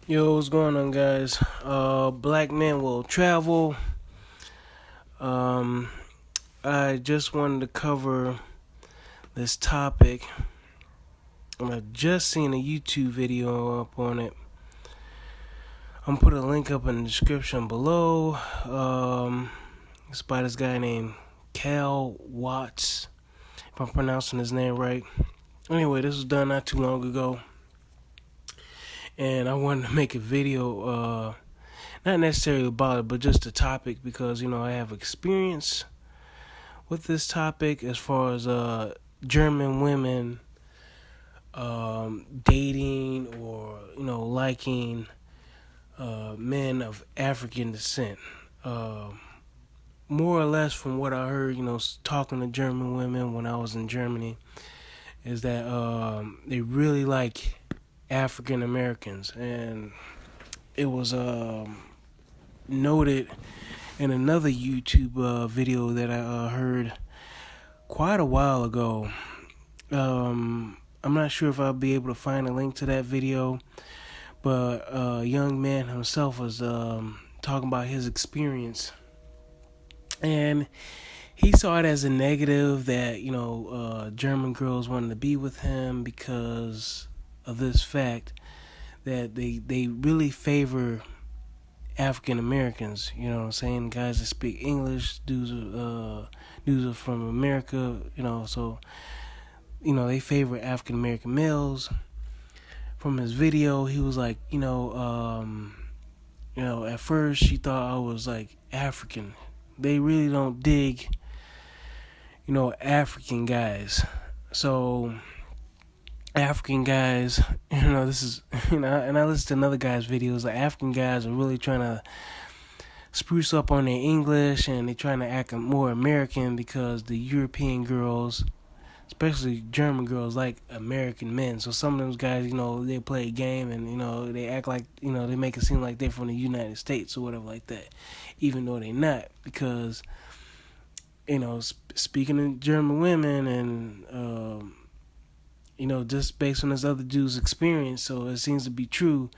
Yo, what's going on, guys? Black men will travel. Um, I just wanted to cover this topic. I just seen a YouTube video up on it. I'm gonna put a link up in the description below. It's by this guy named Cal Watts, if I'm pronouncing his name right. Anyway, this was done not too long ago, and I wanted to make a video. Not necessarily about it, but just the topic because I have experience with this topic as far as German women dating or liking men of African descent. Uh, More or less from what I heard, talking to German women when I was in Germany, is that they really like African Americans, and it was noted in another YouTube video that I heard quite a while ago. I'm not sure if I'll be able to find a link to that video, but a young man himself was talking about his experience, and he saw it as a negative that German girls wanted to be with him because of this fact that they really favor African Americans. You know what I'm saying? Guys that speak English, dudes are from America. So they favor African American males. From his video, he was like, at first she thought I was like African. They really don't dig, African guys. So African guys, this is, and I listen to another guy's videos. Like African guys are really trying to spruce up on their English, and they're trying to act more American because the European girls, especially German girls, like American men. So some of those guys, they play a game and, they act like, they make it seem like they're from the United States or whatever like that, even though they're not. Because, speaking of German women and, just based on this other dude's experience, so it seems to be true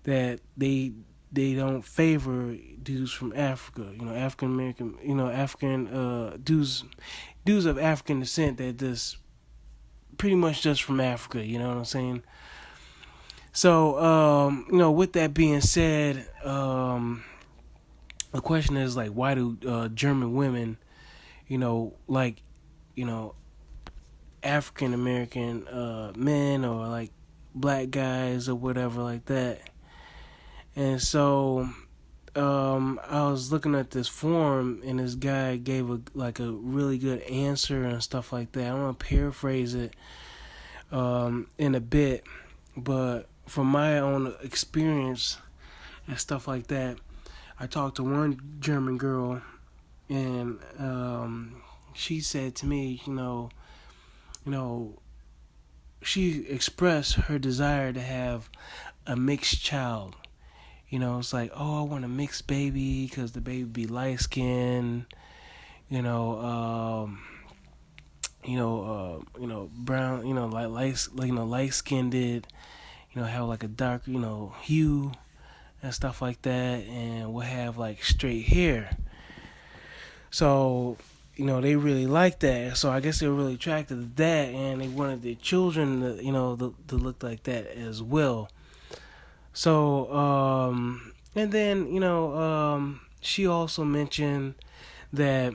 that they don't favor dudes from Africa, African American, African dudes of African descent that just pretty much just from Africa, you know what I'm saying? So, with that being said, the question is like, why do German women, like, you know, African American men or like black guys or whatever like that? And so, I was looking at this forum, and this guy gave a really good answer and stuff like that. I'm gonna paraphrase it in a bit, but from my own experience and stuff like that, I talked to one German girl, and she said to me, you know, she expressed her desire to have a mixed child. It's like, oh, I want a mixed baby because the baby be light skinned, you know, brown, like light skinned, have like a dark, hue and stuff like that, and will have like straight hair. So, they really like that. So I guess they were really attracted to that, and they wanted their children to, to look like that as well. So, and then, she also mentioned that,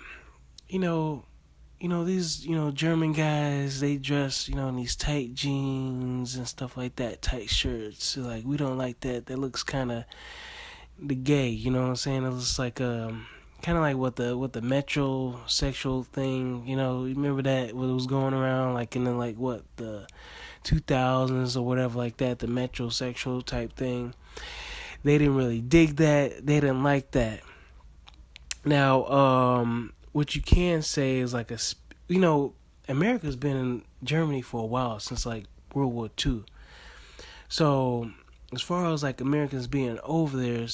these, German guys, they dress, in these tight jeans and stuff like that, tight shirts. So, like, we don't like that. That looks kind of the gay, you know what I'm saying? It looks like, kind of like what the metrosexual thing, you remember that, what was going around, like, in the, like, what, the 2000s or whatever like that, the metrosexual type thing. They didn't really dig that. They didn't like that. Now, what you can say is like America's been in Germany for a while, since like World War II. So as far as like Americans being over there,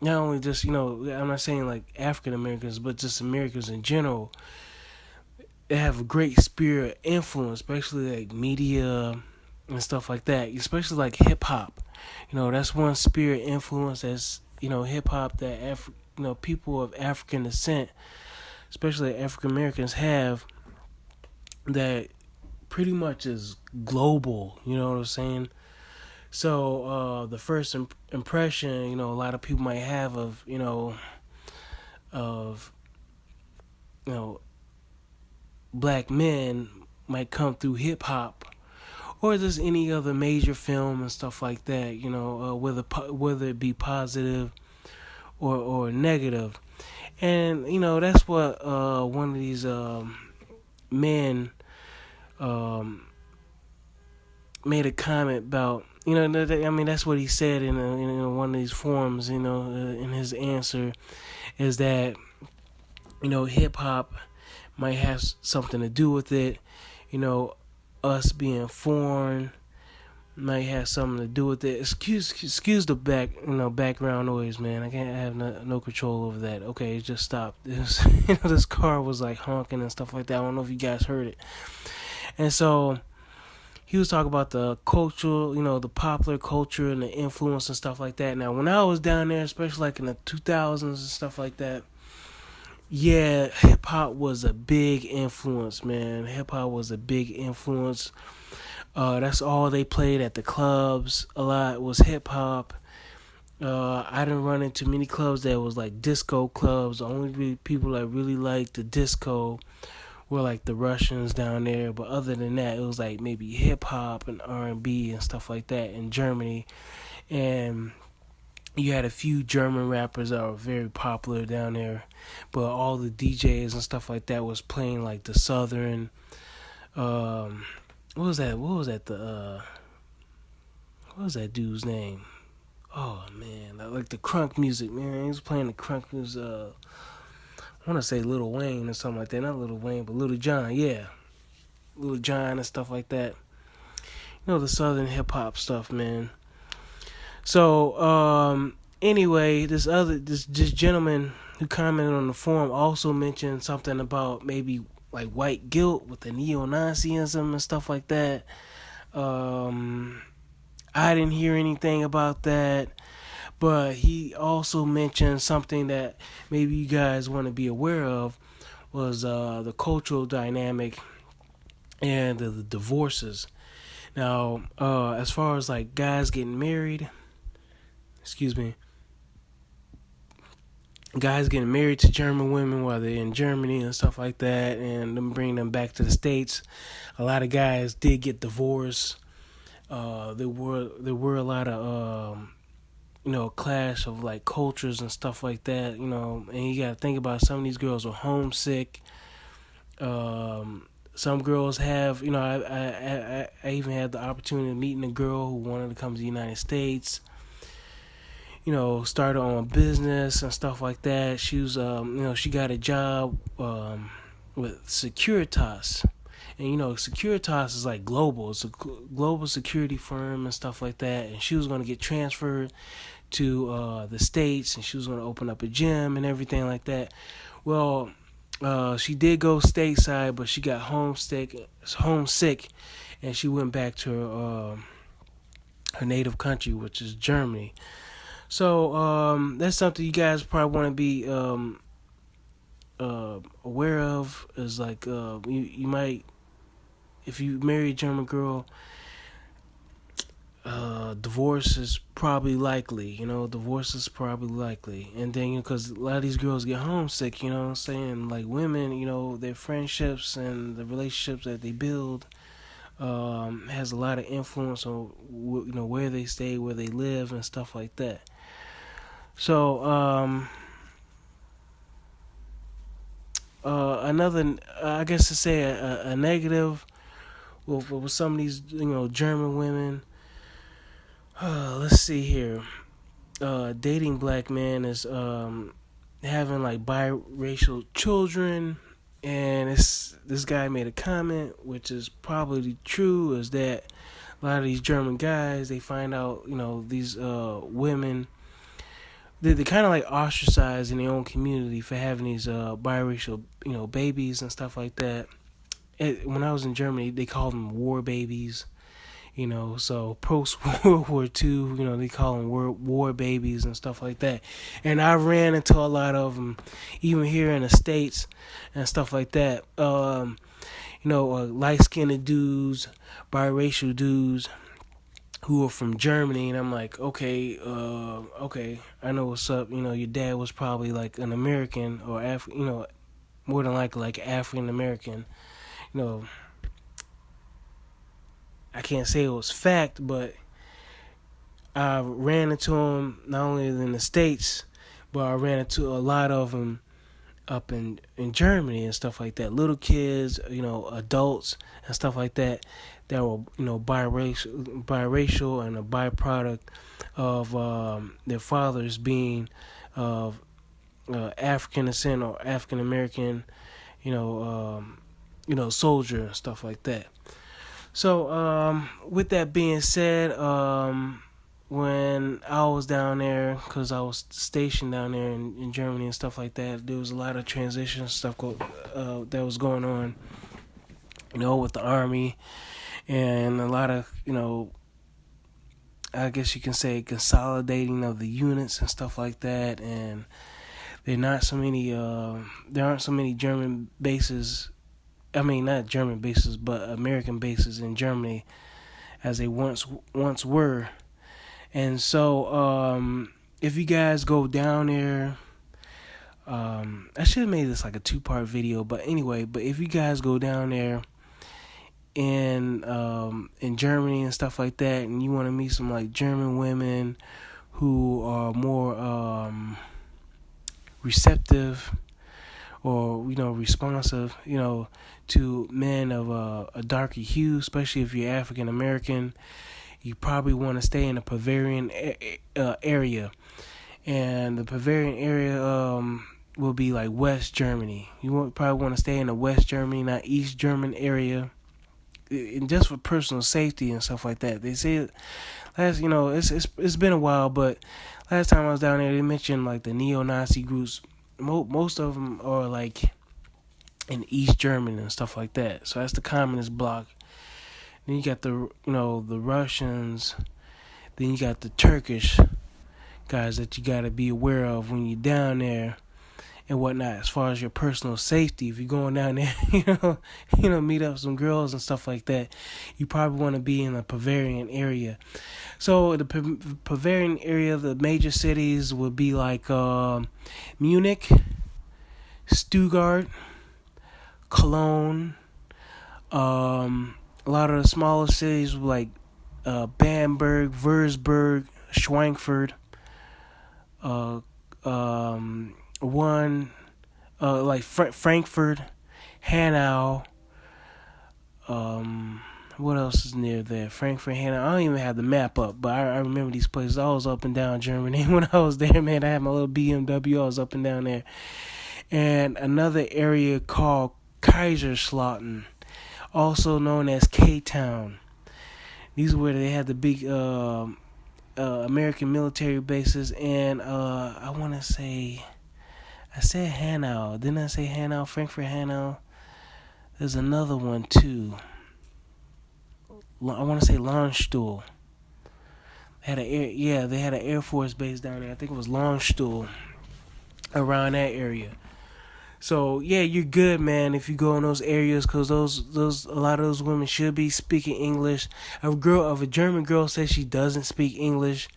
not only just I'm not saying like African Americans, but just Americans in general, they have a great sphere of influence, especially like media, and stuff like that, especially like hip hop. That's one spirit influence that's hip hop that people of African descent, especially African Americans, have that pretty much is global. You know what I'm saying? So the first impression, a lot of people might have of you know black men might come through hip hop or just any other major film and stuff like that. Whether it be positive or negative, and that's what one of these men um, made a comment about. I mean, that's what he said in one of these forums. In his answer, is that hip hop might have something to do with it. Us being foreign might have something to do with it. Excuse the background noise, man. I can't have no control over that. Okay, it just stopped. This car was like honking and stuff like that. I don't know if you guys heard it. And so he was talking about the cultural, the popular culture and the influence and stuff like that. Now, when I was down there, especially like in the 2000s and stuff like that, yeah, hip hop was a big influence, man. Hip hop was a big influence. That's all they played at the clubs. A lot was hip hop. I didn't run into many clubs that was like disco clubs. The only people that really liked the disco were like the Russians down there. But other than that, it was like maybe hip hop and R&B and stuff like that in Germany. And you had a few German rappers that were very popular down there, but all the DJs and stuff like that was playing like the Southern. What was that? What was that dude's name? Oh man, like the crunk music, man. He was playing the crunk music. I want to say Lil Wayne or something like that. Not Lil Wayne, but Lil Jon. Yeah, Lil Jon and stuff like that. The Southern hip hop stuff, man. So, anyway, this gentleman who commented on the forum also mentioned something about maybe like white guilt with the neo-Nazism and stuff like that. I didn't hear anything about that, but he also mentioned something that maybe you guys want to be aware of was the cultural dynamic and the divorces. Now, as far as like guys getting married, guys getting married to German women while they're in Germany and stuff like that, and them bringing them back to the States. A lot of guys did get divorced. There were a lot of clash of like cultures and stuff like that. And you got to think about some of these girls were homesick. Some girls have, I even had the opportunity of meeting a girl who wanted to come to the United States. Started on business and stuff like that. She was, she got a job with Securitas. And, Securitas is like global. It's a global security firm and stuff like that. And she was going to get transferred to the States, and she was going to open up a gym and everything like that. Well, she did go stateside, but she got homesick, and she went back to her native country, which is Germany. So that's something you guys probably want to be aware of. Is like you might, if you marry a German girl, divorce is probably likely. Divorce is probably likely, and then because a lot of these girls get homesick. You know what I'm saying? Like women, their friendships and the relationships that they build has a lot of influence on where they stay, where they live, and stuff like that. So, another, I guess to say a negative with some of these, German women. Let's see here. Dating black men is having like biracial children, and this guy made a comment, which is probably true, is that a lot of these German guys, they find out, these women. They kind of like ostracized in their own community for having these biracial, babies and stuff like that. When I was in Germany, they called them war babies. So post World War II, they call them war babies and stuff like that. And I ran into a lot of them, even here in the States and stuff like that. Light skinned dudes, biracial dudes who are from Germany, and I'm like, okay, I know what's up. Your dad was probably like an American or more than likely like African American. You know, I can't say it was fact, but I ran into them not only in the States, but I ran into a lot of them up in Germany and stuff like that. Little kids, adults and stuff like that were, biracial and a byproduct of their fathers being of African descent or African American, soldier and stuff like that. So, with that being said, when I was down there, because I was stationed down there in Germany and stuff like that, there was a lot of transition stuff that was going on, with the army, and a lot of, I guess you can say consolidating of the units and stuff like that, and there aren't so many German bases. I mean, not German bases, but American bases in Germany as they once were. And so, if you guys go down there, I should have made this like a 2-part video, but anyway, if you guys go down there in Germany and stuff like that, and you want to meet some like German women who are more receptive or responsive, to men of a darker hue, especially if you're African American, you probably want to stay in the Bavarian area, and the Bavarian area will be like West Germany. You probably want to stay in the West Germany, not East German area, and just for personal safety and stuff like that. They say it's been a while, but last time I was down there, they mentioned like the neo-Nazi groups. Most of them are like in East Germany and stuff like that. So that's the communist bloc. Then you got the Russians. Then you got the Turkish guys that you got to be aware of when you're down there and whatnot. As far as your personal safety, if you're going down there, meet up some girls and stuff like that, you probably want to be in the Bavarian area. So the Bavarian area, the major cities would be like Munich, Stuttgart, Cologne, a lot of the smaller cities like Bamberg, Würzburg, Schweinfurt, like Frankfurt, Hanau. What else is near there? Frankfurt, Hanau. I don't even have the map up, but I remember these places. I was up and down Germany when I was there, man. I had my little BMW. I was up and down there. And another area called Kaiserslautern, also known as K-Town. These are where they had the big American military bases, and I want to say, I said Hanau. Didn't I say Hanau? Frankfurt, Hanau. There's another one too. I want to say Landstuhl. They had an Air Force base down there. I think it was Landstuhl, around that area. So yeah, you're good, man, if you go in those areas, because those a lot of those women should be speaking English. If a German girl says she doesn't speak English,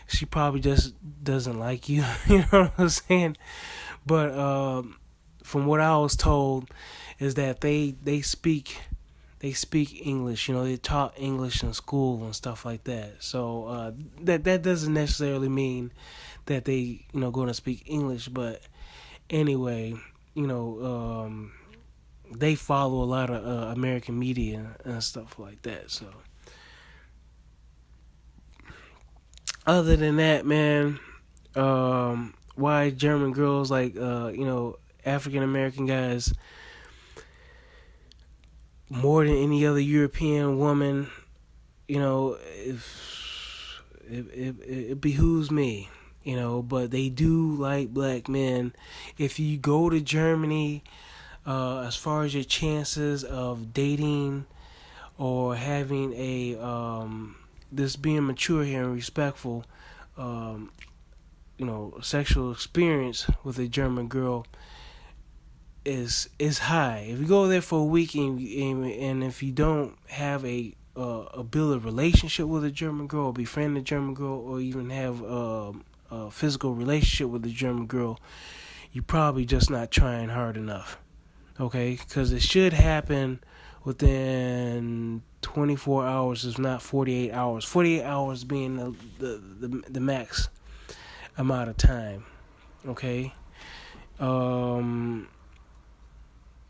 she probably just doesn't like you. You know what I'm saying? But from what I was told, is that they speak English. They taught English in school and stuff like that. So that doesn't necessarily mean that they going to speak English, but anyway. They follow a lot of American media and stuff like that. So, other than that, man, why German girls like African American guys more than any other European woman? If it behooves me. But they do like black men. If you go to Germany, as far as your chances of dating or having a this being mature here and respectful, um, sexual experience with a German girl is high. If you go there for a week and if you don't have a build a relationship with a German girl, or befriend a German girl, or even have a physical relationship with a German girl, you're probably just not trying hard enough. Okay, because it should happen within 24 hours, if not 48 hours. 48 hours being the max amount of time. Okay.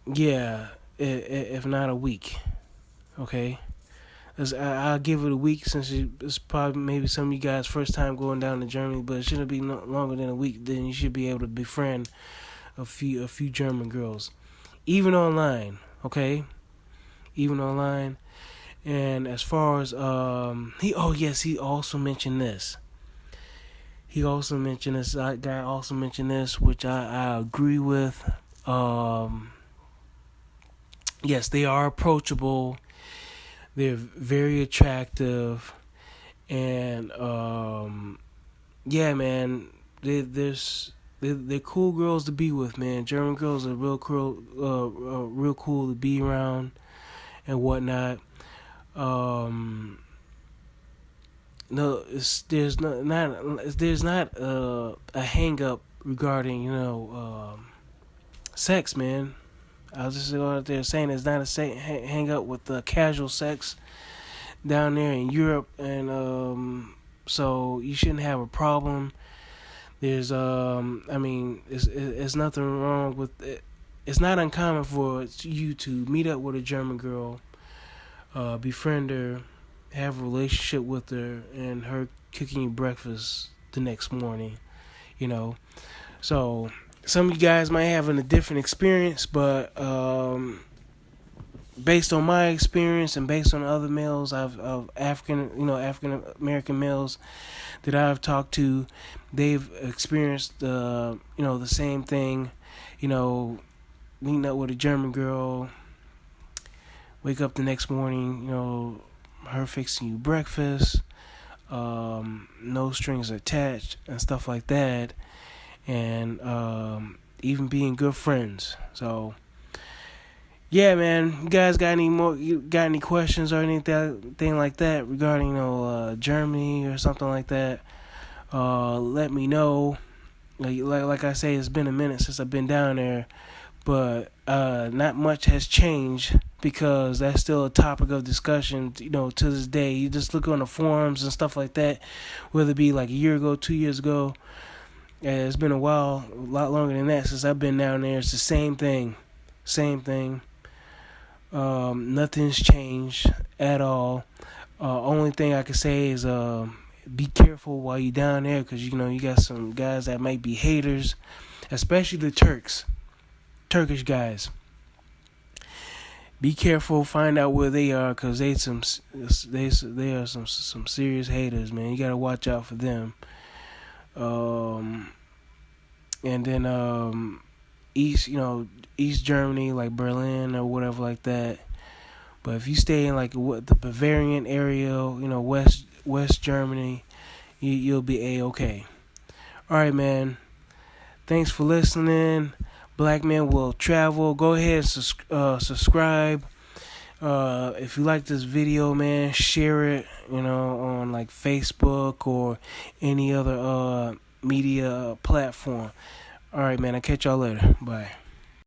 Yeah, if not a week. Okay. I'll give it a week, since it's probably maybe some of you guys' first time going down to Germany, but it shouldn't be no longer than a week. Then you should be able to befriend a few German girls, even online. Okay, even online. And as far as he also mentioned this. Guy also mentioned this, which I agree with. Yes, they are approachable. They're very attractive, and yeah, man, they're cool girls to be with, man. German girls are real cool to be around and whatnot. No, there's not a hang up regarding sex, man. I was just going out there saying there's not a hang up with casual sex down there in Europe, and so you shouldn't have a problem. There's it's nothing wrong with it. It's not uncommon for you to meet up with a German girl, befriend her, have a relationship with her, and her cooking you breakfast the next morning. So some of you guys might have a different experience, but based on my experience and based on other males of African American males that I've talked to, they've experienced the same thing. Meeting up with a German girl, wake up the next morning, her fixing you breakfast, no strings attached and stuff like that, and even being good friends. So yeah, man, you guys got any questions or anything like that regarding Germany or something like that? Let me know. Like I say, it's been a minute since I've been down there, but not much has changed, because that's still a topic of discussion, to this day. You just look on the forums and stuff like that, whether it be like a year ago, 2 years ago. It's been a while, a lot longer than that since I've been down there. It's the same thing. Nothing's changed at all. Only thing I can say is be careful while you're down there, because you got some guys that might be haters, especially the Turkish guys. Be careful, find out where they are, because they are some serious haters, man. You gotta watch out for them. And then East Germany, like Berlin or whatever like that. But if you stay in like the Bavarian area, West Germany, you'll be A-okay. All right, man. Thanks for listening. Black Men Will Travel. Go ahead and subscribe. If you like this video, man, share it, on like Facebook or any other media platform. All right, man. I'll catch y'all later. Bye.